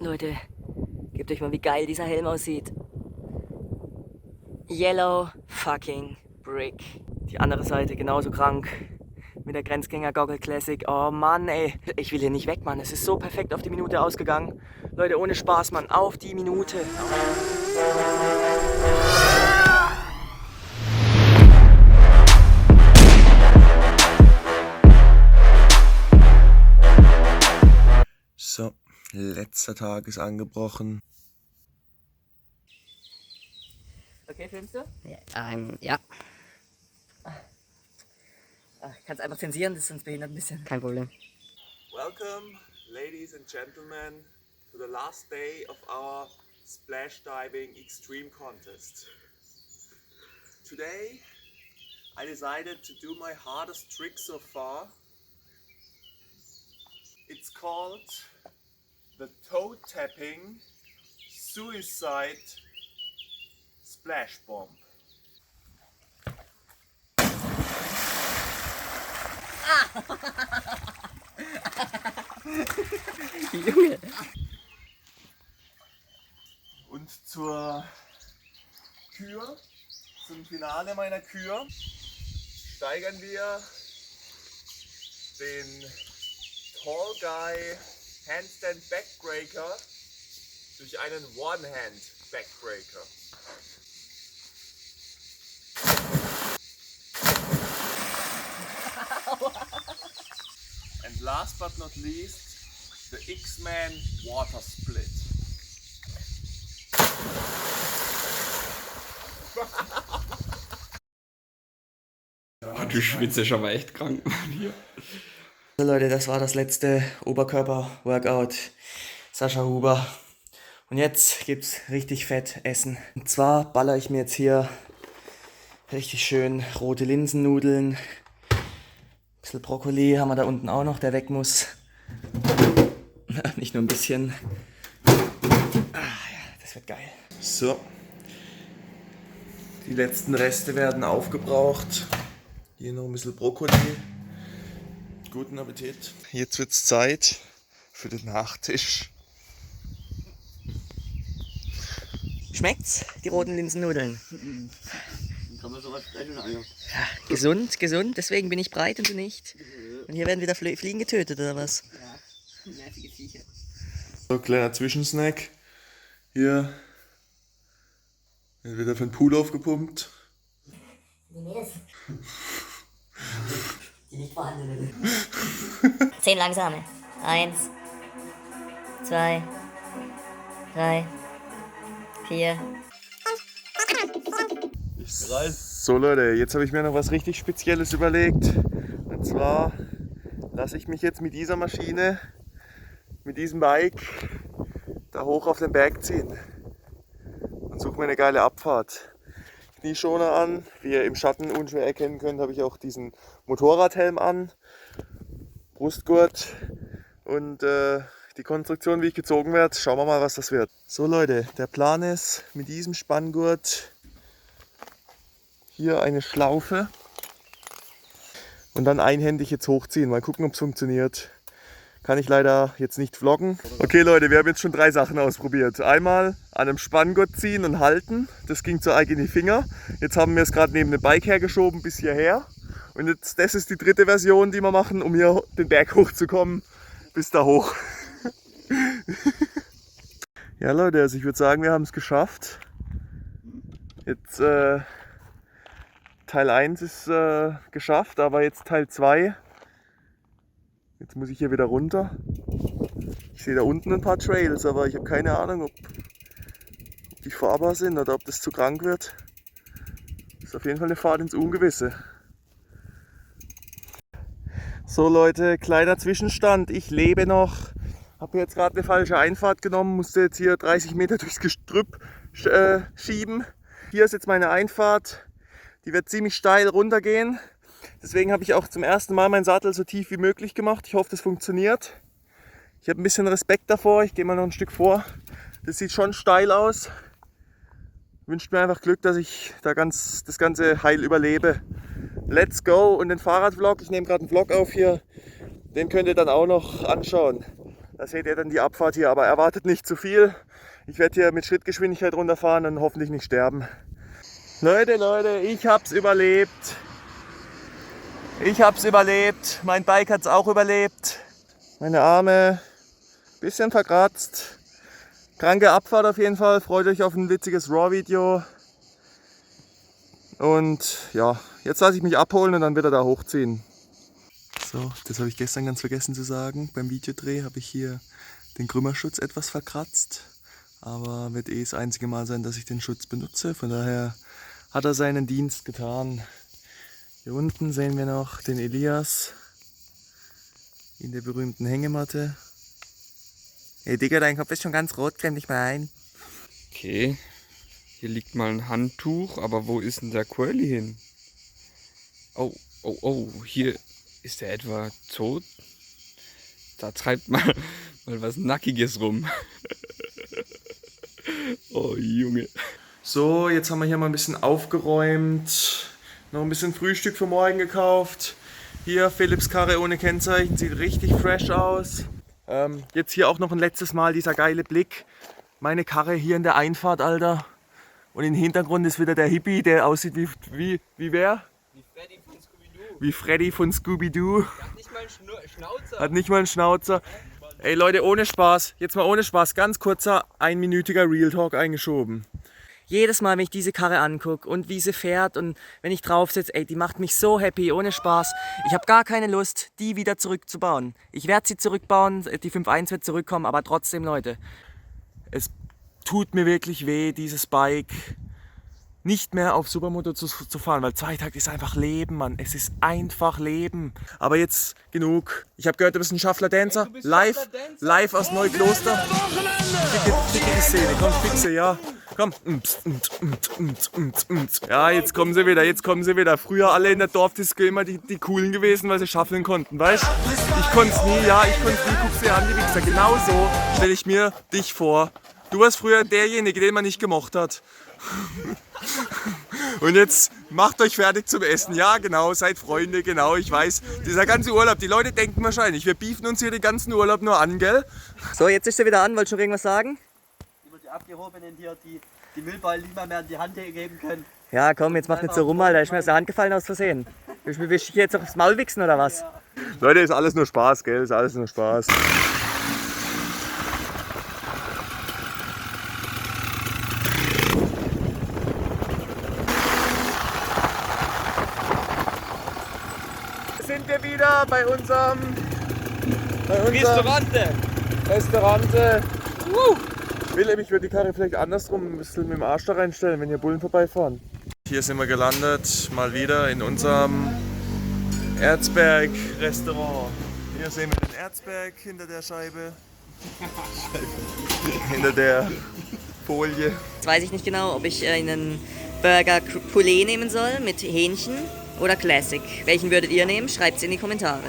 Leute, gebt euch mal, wie geil dieser Helm aussieht. Yellow fucking Brick. Die andere Seite genauso krank. Mit der Grenzgänger Goggle Classic. Oh Mann, ey. Ich will hier nicht weg, Mann. Es ist so perfekt auf die Minute ausgegangen. Leute, ohne Spaß, Mann. Auf die Minute. So, letzter Tag ist angebrochen. Okay, filmst du? Ja, Ich kann es einfach zensieren, das sonst behindert ein bisschen. kein Problem. Welcome, ladies and gentlemen, to the last day of our splash diving extreme contest. Today, I decided to do my hardest trick so far. It's called the toe tapping suicide splash bomb. Junge! Und zur Kür, zum Finale meiner Kür, steigern wir den Tall Guy Handstand Backbreaker durch einen One-Hand Backbreaker. And last but not least, the X-Men Water Split. Du schwitzt schon mal echt krank, Mann, hier. So Leute, das war das letzte Oberkörper-Workout. Sascha Huber. Und jetzt gibt's richtig fett Essen. Und zwar baller ich mir jetzt hier richtig schön rote Linsennudeln. Ein bisschen Brokkoli haben wir da unten auch noch, der weg muss. Nicht nur ein bisschen. Ja, das wird geil. So, die letzten Reste werden aufgebraucht. Hier noch ein bisschen Brokkoli. Guten Appetit. Jetzt wird's Zeit für den Nachtisch. Schmeckt's, die roten Linsennudeln? Kann man sowas sprechen, Alter? Ja, gesund, gesund, deswegen bin ich breit und du nicht. Und hier werden wieder Fliegen getötet, oder was? Ja, nervige Viecher. So, kleiner Zwischensnack. Hier wird wieder für den Pool aufgepumpt. Die nicht vorhandene. 10 langsame. 1, 2, 3, 4. So Leute, jetzt habe ich mir noch was richtig Spezielles überlegt. Und zwar lasse ich mich jetzt mit dieser Maschine, mit diesem Bike, da hoch auf den Berg ziehen. Und suche mir eine geile Abfahrt. Knieschoner an, wie ihr im Schatten unschwer erkennen könnt, habe ich auch diesen Motorradhelm an, Brustgurt und die Konstruktion, wie ich gezogen werde. Schauen wir mal, was das wird. So Leute, der Plan ist, mit diesem Spanngurt hier eine Schlaufe und dann einhändig jetzt hochziehen. Mal gucken, ob es funktioniert. Kann ich leider jetzt nicht vloggen. Okay Leute, wir haben jetzt schon 3 Sachen ausprobiert. Einmal an einem Spanngurt ziehen und halten. Das ging zu eigen in die Finger. Jetzt haben wir es gerade neben dem Bike hergeschoben bis hierher. Und jetzt, das ist die 3. Version, die wir machen, um hier den Berg hochzukommen. Bis da hoch. Ja Leute, also ich würde sagen, wir haben es geschafft. Jetzt Teil 1 ist geschafft, aber jetzt Teil 2. Jetzt muss ich hier wieder runter. Ich sehe da unten ein paar Trails, aber ich habe keine Ahnung, ob die fahrbar sind oder ob das zu krank wird. Das ist auf jeden Fall eine Fahrt ins Ungewisse. So Leute, kleiner Zwischenstand. Ich lebe noch. Habe jetzt gerade eine falsche Einfahrt genommen, musste jetzt hier 30 Meter durchs Gestrüpp schieben. Hier ist jetzt meine Einfahrt. Die wird ziemlich steil runtergehen. Deswegen habe ich auch zum ersten Mal meinen Sattel so tief wie möglich gemacht. Ich hoffe, das funktioniert. Ich habe ein bisschen Respekt davor. Ich gehe mal noch ein Stück vor. Das sieht schon steil aus. Wünscht mir einfach Glück, dass ich da das Ganze heil überlebe. Let's go! Und den Fahrradvlog, ich nehme gerade einen Vlog auf hier, den könnt ihr dann auch noch anschauen. Da seht ihr dann die Abfahrt hier, aber erwartet nicht zu viel. Ich werde hier mit Schrittgeschwindigkeit runterfahren und hoffentlich nicht sterben. Leute, ich hab's überlebt. Mein Bike hat's auch überlebt. Meine Arme, bisschen verkratzt. Kranke Abfahrt auf jeden Fall. Freut euch auf ein witziges Raw-Video. Und ja, jetzt lasse ich mich abholen und dann wieder da hochziehen. So, das habe ich gestern ganz vergessen zu sagen. Beim Videodreh habe ich hier den Krümmerschutz etwas verkratzt. Aber wird das einzige Mal sein, dass ich den Schutz benutze. Von daher hat er seinen Dienst getan. Hier unten sehen wir noch den Elias in der berühmten Hängematte. Ey Digga, dein Kopf ist schon ganz rot, klemm dich mal ein. Okay, hier liegt mal ein Handtuch, aber wo ist denn der Curly hin? Oh, hier ist er etwa tot? Da treibt mal was Nackiges rum. Oh Junge. So, jetzt haben wir hier mal ein bisschen aufgeräumt. Noch ein bisschen Frühstück für morgen gekauft. Hier Philips Karre ohne Kennzeichen, sieht richtig fresh aus. Jetzt hier auch noch ein letztes Mal dieser geile Blick. Meine Karre hier in der Einfahrt, Alter. Und im Hintergrund ist wieder der Hippie, der aussieht wie wer? Wie Freddy von Scooby-Doo. Hat nicht mal einen Schnauzer. Hat nicht mal einen Schnauzer. Ey Leute, ohne Spaß, jetzt mal ohne Spaß, ganz kurzer, einminütiger Real Talk eingeschoben. Jedes Mal, wenn ich diese Karre angucke und wie sie fährt und wenn ich drauf sitze, ey, die macht mich so happy, ohne Spaß. Ich habe gar keine Lust, die wieder zurückzubauen. Ich werde sie zurückbauen, die 5.1 wird zurückkommen, aber trotzdem, Leute, es tut mir wirklich weh, dieses Bike nicht mehr auf Supermoto zu fahren, weil Zweitakt ist einfach Leben, Mann. Es ist einfach Leben. Aber jetzt genug. Ich habe gehört, du bist ein Schaffler-Dancer. Live aus Neukloster. Dicke die Szene. Komm, fixe, ja. Komm. Ja, jetzt kommen sie wieder. Früher alle in der Dorfdisco immer die Coolen gewesen, weil sie schaffeln konnten, weißt? Ich konnte es nie, guck sie an, die Wichser. Genau so stelle ich mir dich vor. Du warst früher derjenige, den man nicht gemocht hat. Und jetzt macht euch fertig zum Essen. Ja, genau, seid Freunde, genau, ich weiß. Dieser ganze Urlaub, die Leute denken wahrscheinlich, wir beefen uns hier den ganzen Urlaub nur an, gell? So, jetzt ist sie wieder an. Wolltest du noch irgendwas sagen? Über die Abgehobenen hier, die Müllballen nicht mehr in die Hand geben können. Ja, komm, jetzt mach nicht so rum, Alter. Ist mir aus der Hand gefallen aus Versehen. Willst du mich jetzt aufs Maul wichsen oder was? Leute, ist alles nur Spaß, gell? Ist alles nur Spaß. Sind wir wieder bei unserem Restaurante. Willem, ich würde die Karre vielleicht andersrum ein bisschen mit dem Arsch da reinstellen, wenn hier Bullen vorbeifahren. Hier sind wir gelandet, mal wieder in unserem Erzberg-Restaurant. Hier sehen wir den Erzberg hinter der Scheibe. Hinter der Folie. Jetzt weiß ich nicht genau, ob ich einen Burger Poulet nehmen soll mit Hähnchen oder Classic. Welchen würdet ihr nehmen? Schreibt es in die Kommentare.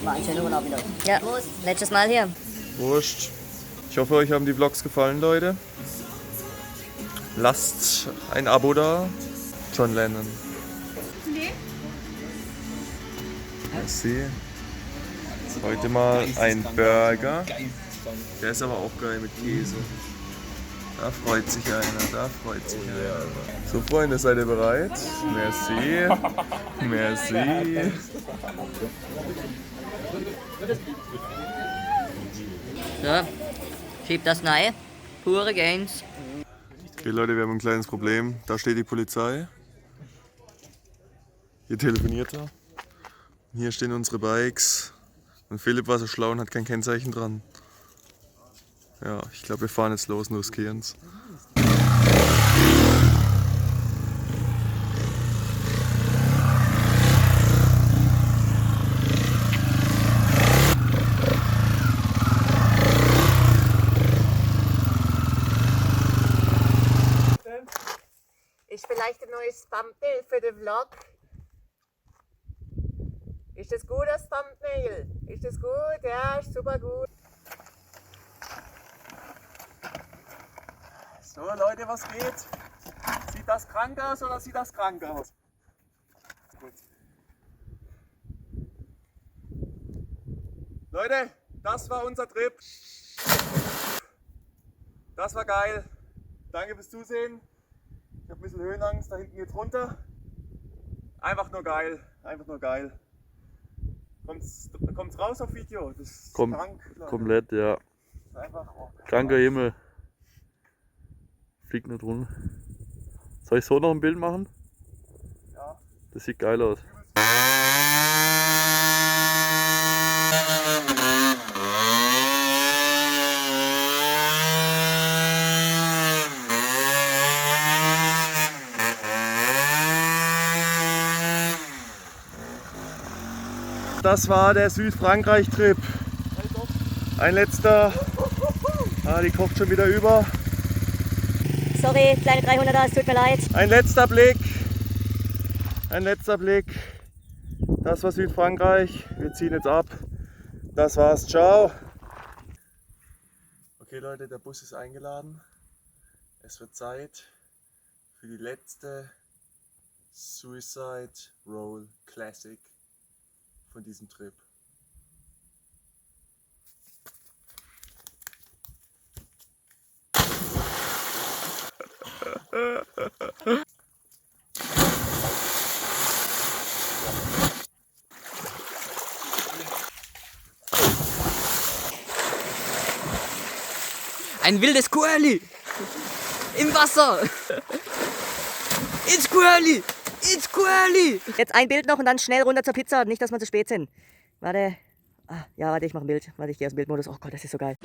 War ein schöner Urlaub wieder. Ja, letztes Mal hier. Wurscht. Ich hoffe, euch haben die Vlogs gefallen, Leute. Lasst ein Abo da. John Lennon. Merci. Heute mal ein Burger. Der ist aber auch geil mit Käse. Da freut sich einer. So Freunde, seid ihr bereit? Merci. So, schiebt das rein. Pure Gains. Okay Leute, wir haben ein kleines Problem. Da steht die Polizei. Hier telefoniert er. Und hier stehen unsere Bikes. Und Philipp war so schlau und hat kein Kennzeichen dran. Ja, ich glaube, wir fahren jetzt los und riskieren's. Ist vielleicht ein neues Thumbnail für den Vlog? Ist das gut, das Thumbnail? Ist das gut? Ja, ist super gut. So Leute, was geht? Sieht das krank aus oder sieht das krank aus? Gut. Leute, das war unser Trip. Das war geil. Danke fürs Zusehen. Ich habe ein bisschen Höhenangst, da hinten geht's runter. Einfach nur geil, einfach nur geil. Kommt's raus auf Video? Das ist krank, Leute. Komplett, ja. Das ist einfach, Kranker Himmel. Fliegt nicht runter. Soll ich so noch ein Bild machen? Ja. Das sieht geil aus. Das war der Südfrankreich-Trip. Ein letzter. Ah, die kocht schon wieder über. Sorry, kleine 300er, es tut mir leid. Ein letzter Blick. Ein letzter Blick. Das war Südfrankreich. Wir ziehen jetzt ab. Das war's. Ciao. Okay Leute, der Bus ist eingeladen. Es wird Zeit für die letzte Suicide Roll Classic von diesem Trip. Ein wildes Squirrely! Im Wasser! It's Squirrely! It's Squirrely! Jetzt ein Bild noch und dann schnell runter zur Pizza. Nicht, dass wir zu spät sind. Warte. Ah, ja, warte, ich mache ein Bild. Warte, ich gehe aus dem Bildmodus. Oh Gott, das ist so geil.